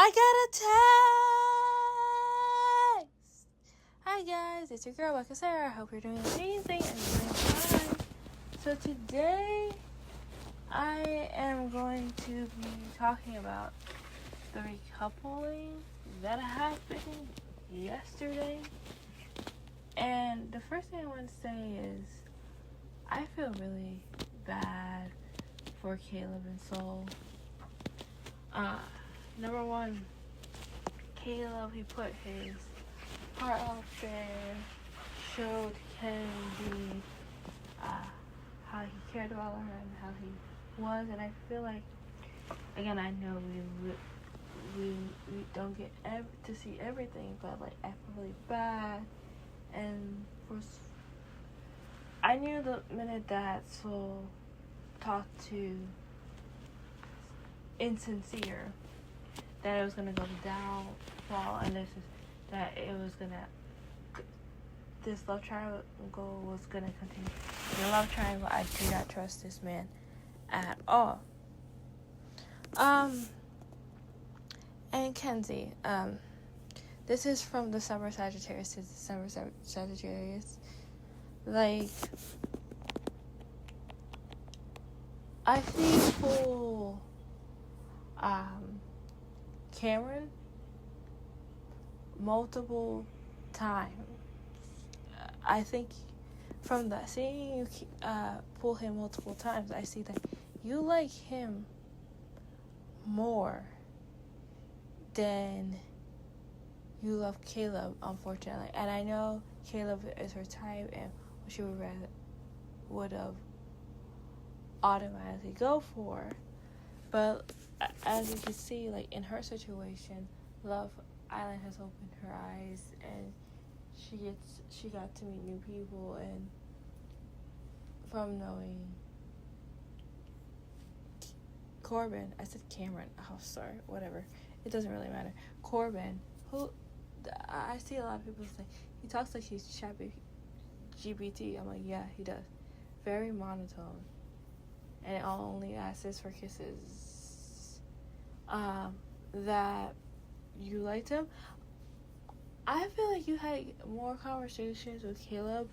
I got a text. Hi guys, it's your girl Becca Sarah. I hope you're doing amazing and doing fine. So today I am going to be talking about the recoupling that happened yesterday. And the first thing I want to say is I feel really bad for Caleb and Soul. Number one, Caleb, he put his heart out there, showed Kennedy how he cared about her and how he was, and I feel like, again, I know we don't get to see everything, but like I feel really bad, and I knew the minute that Soul talked to Insincere that it was gonna go downfall, and this love triangle was gonna continue. The love triangle, I do not trust this man at all. And Kenzie, this is from December Sagittarius to December Sagittarius. Like, I see full Cameron multiple times. I think from the seeing you pull him multiple times, I see that you like him more than you love Caleb, unfortunately. And I know Caleb is her type and what she would have automatically go for. But as you can see, like in her situation, Love Island has opened her eyes, and she got to meet new people, and from knowing Corbin, I said Cameron. Oh, sorry, whatever. It doesn't really matter. Corbin, who I see a lot of people say he talks like he's ChatGPT. I'm like, yeah, he does. Very monotone. And it only asks for kisses. That you liked him. I feel like you had more conversations with Caleb,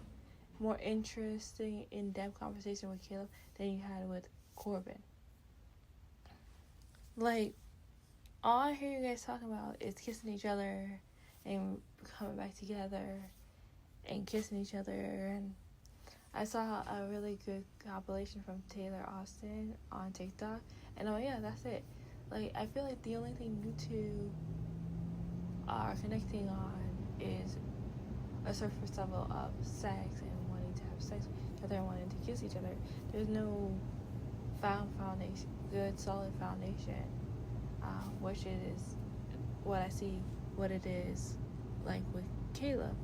more interesting, in-depth conversation with Caleb than you had with Corbin. Like, all I hear you guys talking about is kissing each other and coming back together and kissing each other, and I saw a really good compilation from Taylor Austin on TikTok, and oh yeah, that's it. Like, I feel like the only thing you two are connecting on is a surface level of sex and wanting to have sex with each other and wanting to kiss each other. There's no foundation, good solid foundation, which is what I see what it is like with Caleb.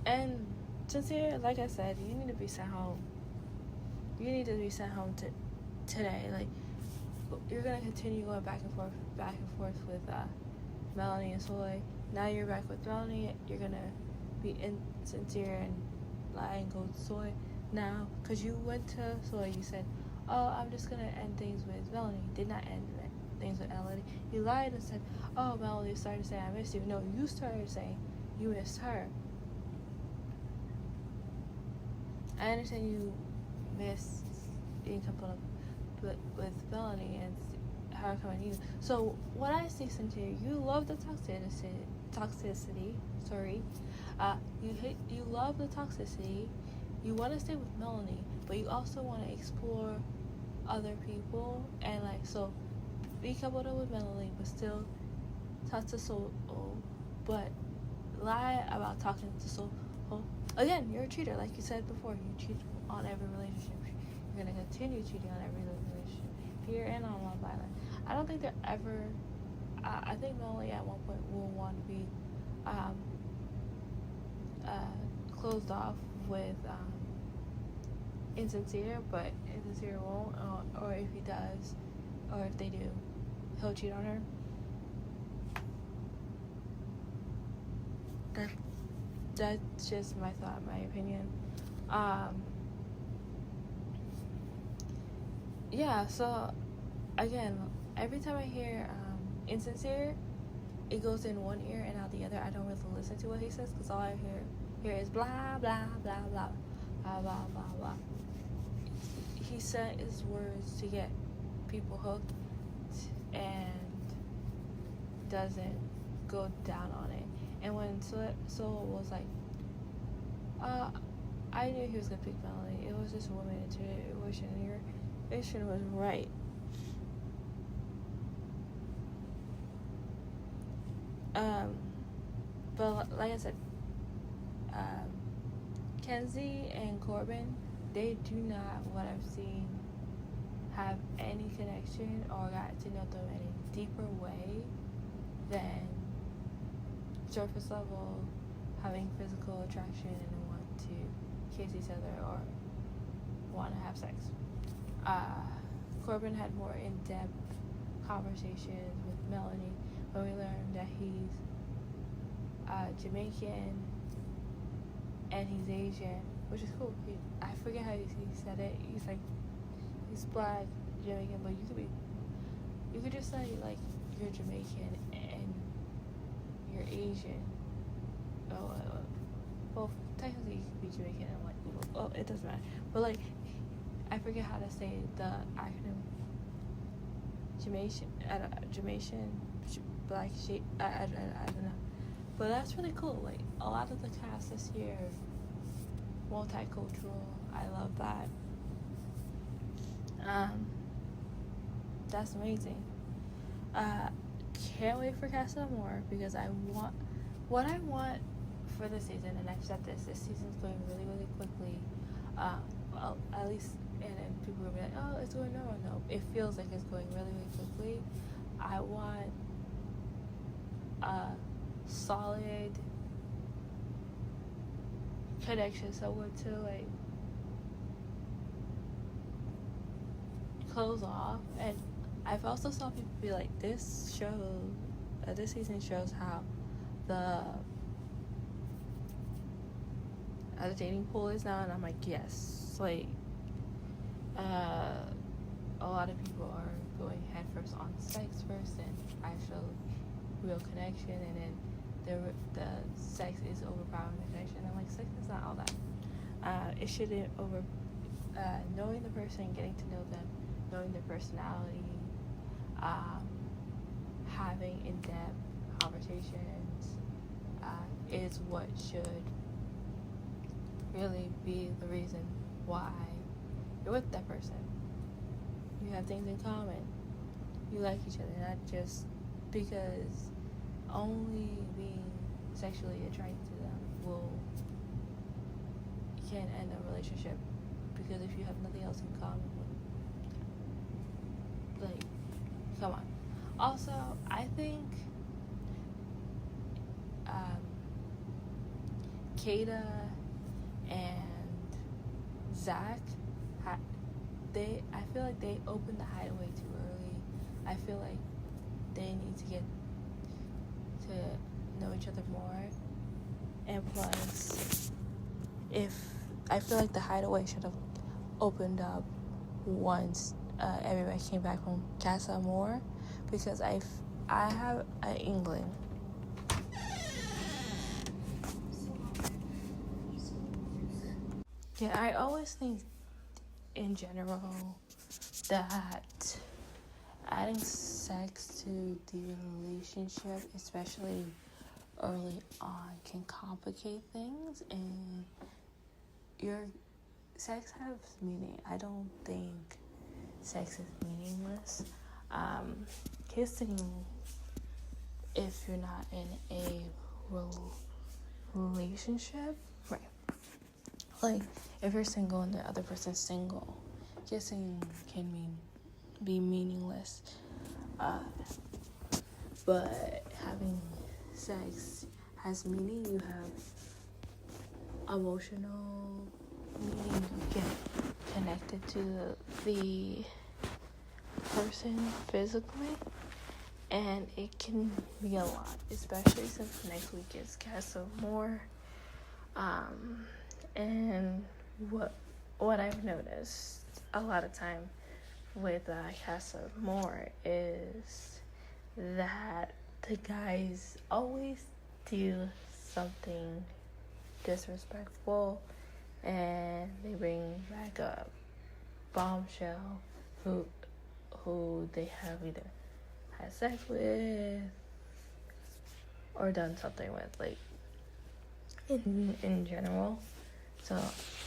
And Sincere, like I said, you need to be sent home. You need to be sent home today. Like, you're gonna continue going back and forth with Melanie and Soy. Now you're back with Melanie. You're gonna be insincere and lie and go to Soy now, because you went to Soy. You said, "Oh, I'm just gonna end things with Melanie." Did not end things with Melanie. You lied and said, "Oh, Melanie started to say I missed you." No, you started saying you missed her. I understand you miss being coupled up with Melanie and her coming to you. So what I see, Cynthia, you love the toxicity. Sorry, you love the toxicity. You want to stay with Melanie, but you also want to explore other people, and like, so be coupled up with Melanie, but still talk to Soul, but lie about talking to Soul. Again, you're a cheater, like you said before. You cheat on every relationship. You're gonna continue cheating on every relationship, here and on Love Island. I don't think they're ever. I think Melanie at one point will want to be closed off with Insincere, but Insincere won't. Or if he does, or if they do, he'll cheat on her. That's just my thought, my opinion. Yeah, so again, every time I hear insincere, it goes in one ear and out the other. I don't really listen to what he says because all I hear is blah blah blah blah blah blah blah blah. He said his words to get people hooked and doesn't go down on it. And when Soul was like, I knew he was gonna pick Melanie. It was just a woman intuition, and your intuition was right. But like I said, Kenzie and Corbin, they do not, what I've seen, have any connection or got to know them in a deeper way than surface level, having physical attraction and want to kiss each other or want to have sex. Corbin had more in-depth conversations with Melanie when we learned that he's Jamaican and he's Asian, which is cool. I forget how he said it. He's like, he's black, Jamaican, but you could just say like you're Jamaican and you're Asian. Well, technically you could be Jamaican and white people. Well, it doesn't matter. But like, I forget how to say the acronym. Jamaican, black shape. I don't know. But that's really cool. Like, a lot of the cast this year, multicultural. I love that. That's amazing. Can't wait for Casa More because what I want for this season, and I've said this season's going really, really quickly. Well, at least, and then people will be like, oh, it's going normal. No, it feels like it's going really, really quickly. I want a solid connection, someone to like close off. And I've also saw people be like, this season shows how the dating pool is now, and I'm like, yes, like a lot of people are going headfirst on sex first and actual real connection, and then the sex is overpowering the connection. I'm like, sex is not all that. It shouldn't knowing the person, getting to know them, knowing their personality, having in-depth conversations is what should really be the reason why you're with that person. You have things in common. You like each other, not just because only being sexually attracted to them can end a relationship. Because if you have nothing else in common, like, come on. Also, I think Kada and Zach, I feel like they opened the hideaway too early. I feel like they need to get to know each other more. And plus, I feel like the hideaway should have opened up once everybody came back from Casa More, because I have England. Yeah, I always think in general that adding sex to the relationship, especially early on, can complicate things, and your sex has meaning. I don't think sex is meaningless. Kissing, if you're not in a relationship, right? Like, if you're single and the other person's single, kissing can be meaningless. But having sex has meaning. You have emotional meaning. You get connected to the person physically, and it can be a lot, especially since next week is Casa More. And what I've noticed a lot of time with Casa More is that the guys always do something disrespectful, and they bring back a bombshell who they have either had sex with or done something with, like in general. So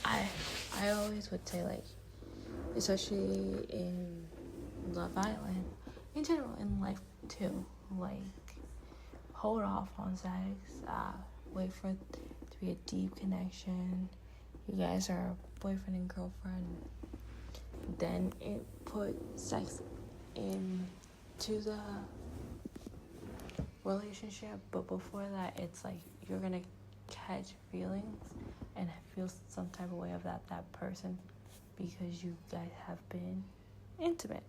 I always would say, like, especially in Love Island, in general in life too, like, hold off on sex, wait for it to be a deep connection. You guys are boyfriend and girlfriend, then it put sex into the relationship. But before that, it's like you're gonna catch feelings and feel some type of way about that person because you guys have been intimate.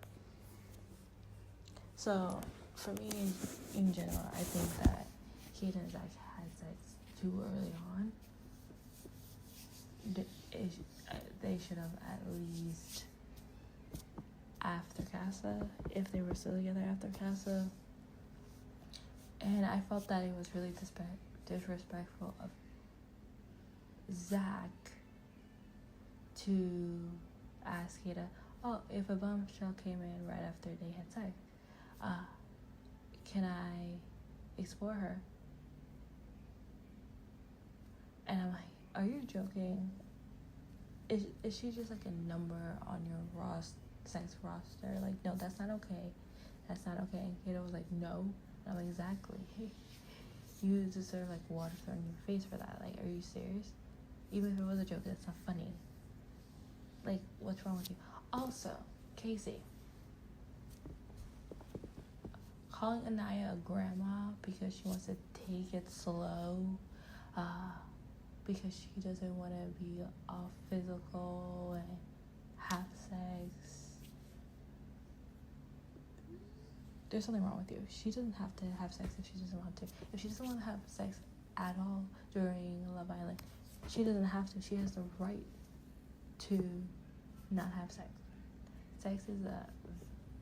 So for me, in general, I think that Kate and Zach had sex too early on. They should have at least after Casa, if they were still together after Casa. And I felt that it was really disrespectful of Zach to ask Kata, oh, if a bombshell came in right after they had sex, can I explore her? And I'm like, are you joking? Is she just like a number on your sex roster? Like, no, that's not okay. That's not okay. And Kata was like, no. And I'm like, exactly. You deserve like water thrown in your face for that. Like, are you serious? Even if it was a joke, that's not funny. Like, what's wrong with you? Also, Casey, calling Anaya a grandma because she wants to take it slow, because she doesn't want to be all physical and have sex. There's something wrong with you. She doesn't have to have sex if she doesn't want to. If she doesn't want to have sex at all during Love Island, she doesn't have to. She has the right to not have sex. Sex is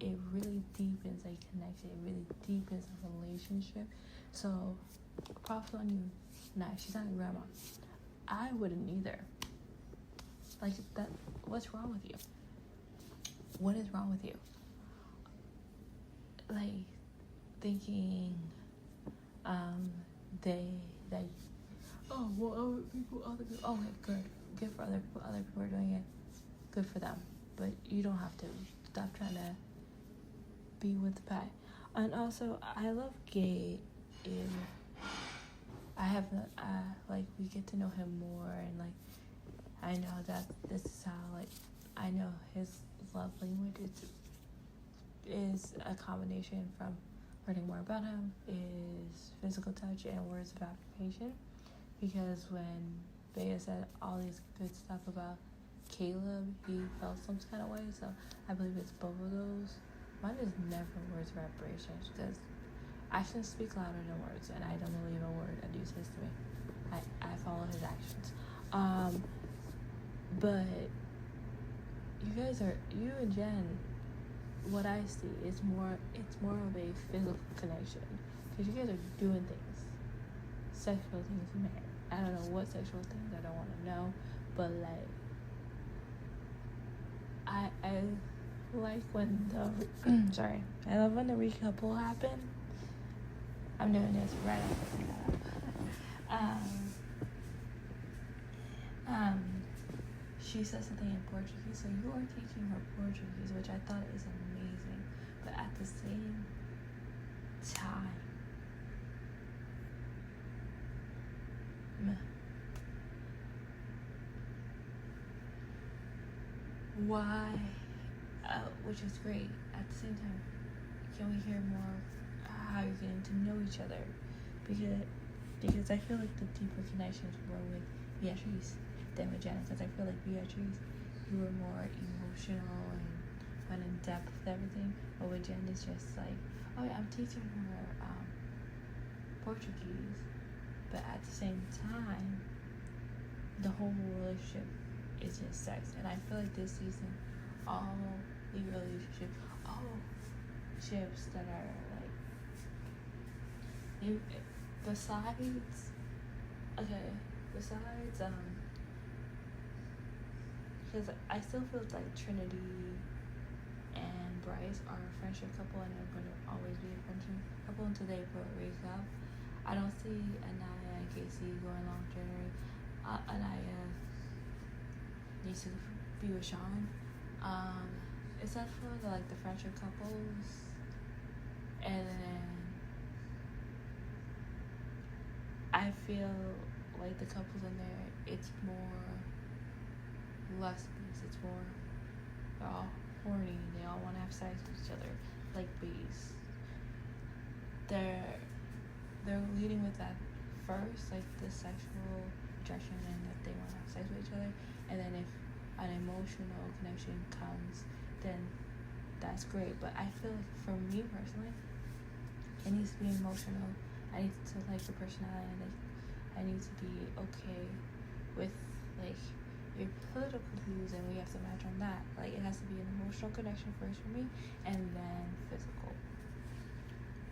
it really deepens a connection. It really deepens a relationship. So, props on you. Nah, she's not a grandma. I wouldn't either. Like, that. What's wrong with you? What is wrong with you? Like, thinking, other people, okay, good for other people are doing it, good for them, but you don't have to. Stop trying to be with the pie. And also, I love Gabe. I have like, we get to know him more, and like, I know that this is how, like, I know his love language is a combination from learning more about him, is physical touch and words of affirmation. Because when Bea said all these good stuff about Caleb, he felt some kind of way. So I believe it's both of those. Mine is never words of affirmation, because actions speak louder than words, and I don't believe a word a dude says to me. I follow his actions. But you and Jen, what I see is it's more of a physical connection, because you guys are doing things, sexual things. Man, I don't know what sexual things, I don't want to know, but like, I like when I love when the recouple happened. I'm doing this right after that. She said something in Portuguese, so you are teaching her Portuguese, which I thought is amazing. But at the same time, why? Which is great. At the same time, can we hear more how you're getting to know each other? Because I feel like the deeper connections were with Beatrice than with Jenna. Because I feel like Beatrice, you were more emotional and went in depth with everything. But with Jen, it's just like, oh yeah, I'm teaching her Portuguese. But at the same time, the whole relationship is just sex. And I feel like this season, all the relationships, all ships that are like besides, okay, because I still feel like Trinity and Bryce are a friendship couple, and they're going to always be a friendship couple until they break up. I don't see Anaya and Casey going long term. Anaya needs to be with Sean. Except for the friendship couples, and then I feel like the couples in there, it's more lesbians. It's more, they're all horny. They all want to have sex with each other, like bees. They're leading with that first, like the sexual attraction, and that they want to have sex with each other. And then if an emotional connection comes, then that's great. But I feel like for me personally, it needs to be emotional. I need to like the personality. Like, I need to be okay with like your political views, and we have to match on that. Like, it has to be an emotional connection first for me, and then physical.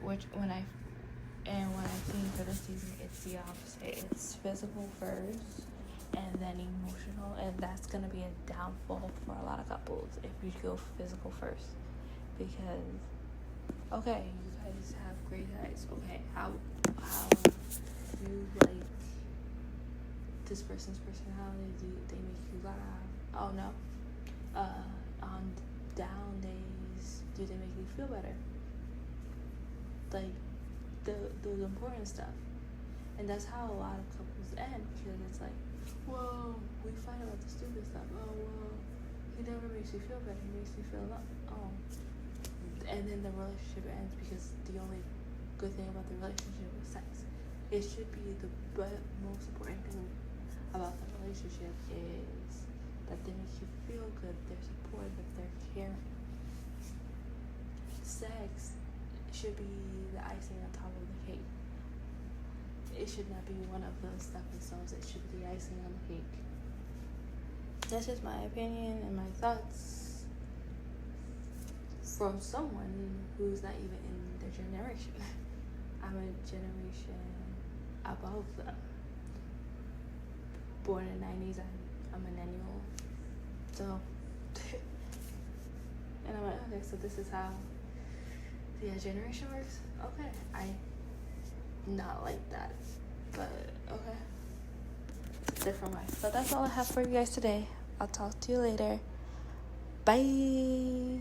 When I think for this season, it's the opposite. It's physical first, and then emotional, and that's gonna be a downfall for a lot of couples if you go physical first. Because, okay, you guys have great eyes. Okay, how you like this person's personality? Do they make you laugh? Oh no. On down days, do they make you feel better? Like the important stuff. And that's how a lot of couples end, because it's like, whoa, we fight about the stupid stuff. Oh, well, he never makes you feel better. He makes you feel love. Oh. And then the relationship ends because the only good thing about the relationship is sex. It should be the most important thing about the relationship is that they make you feel good, they're supportive, they're caring. Sex should be the icing on top of the cake. It should not be one of the stepping stones. It should be the icing on the cake. That's just my opinion and my thoughts from someone who's not even in their generation. I'm a generation above them. Born in the 90s, I'm a millennial. So, and I'm like, okay, so this is how the generation works. Okay, I not like that, but okay, it's a different life. But that's all I have for you guys today. I'll talk to you later. Bye.